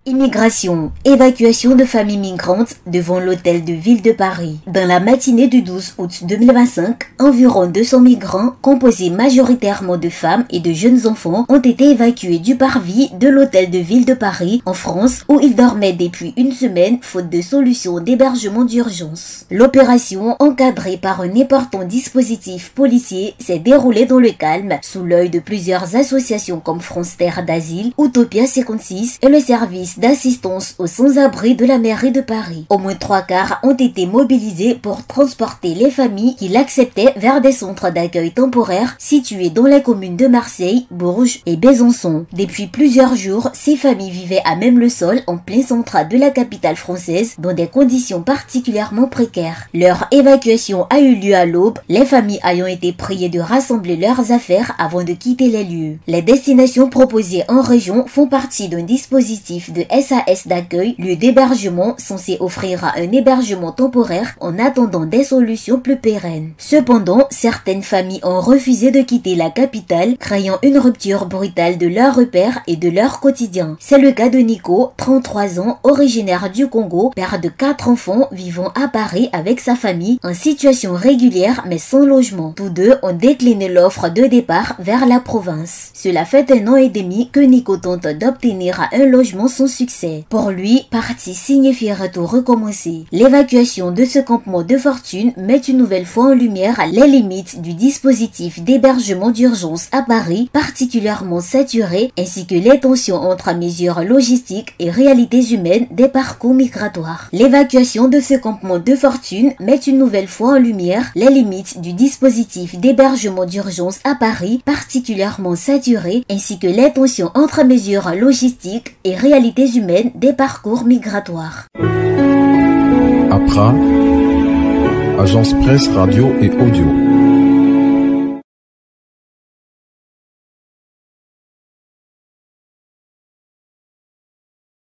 Immigration, évacuation de familles migrantes devant l'hôtel de ville de Paris. Dans la matinée du 12 août 2025, environ 200 migrants, composés majoritairement de femmes et de jeunes enfants, ont été évacués du parvis de l'hôtel de ville de Paris, en France, où ils dormaient depuis une semaine, faute de solution d'hébergement d'urgence. L'opération, encadrée par un important dispositif policier, s'est déroulée dans le calme, sous l'œil de plusieurs associations comme France Terre d'Asile, Utopia 56 et le service d'assistance aux sans-abri de la mairie de Paris. Au moins 3/4 ont été mobilisés pour transporter les familles qui l'acceptaient vers des centres d'accueil temporaires situés dans les communes de Marseille, Bourges et Besançon. Depuis plusieurs jours, ces familles vivaient à même le sol en plein centre de la capitale française dans des conditions particulièrement précaires. Leur évacuation a eu lieu à l'aube, les familles ayant été priées de rassembler leurs affaires avant de quitter les lieux. Les destinations proposées en région font partie d'un dispositif de SAS d'accueil, lieu d'hébergement censé offrir un hébergement temporaire en attendant des solutions plus pérennes. Cependant, certaines familles ont refusé de quitter la capitale, créant une rupture brutale de leurs repères et de leur quotidien. C'est le cas de Nico, 33 ans, originaire du Congo, père de 4 enfants vivant à Paris avec sa famille, en situation régulière mais sans logement. Tous deux ont décliné l'offre de départ vers la province. Cela fait 1 an et demi que Nico tente d'obtenir un logement sans succès. Pour lui, partir signifierait tout recommencer. L'évacuation de ce campement de fortune met une nouvelle fois en lumière les limites du dispositif d'hébergement d'urgence à Paris, particulièrement saturé, ainsi que les tensions entre mesures logistiques et réalités humaines des parcours migratoires. L'évacuation de ce campement de fortune met une nouvelle fois en lumière les limites du dispositif d'hébergement d'urgence à Paris, particulièrement saturé, ainsi que les tensions entre mesures logistiques et réalités humaines des parcours migratoires. APRA, Agence Presse Radio et Audio.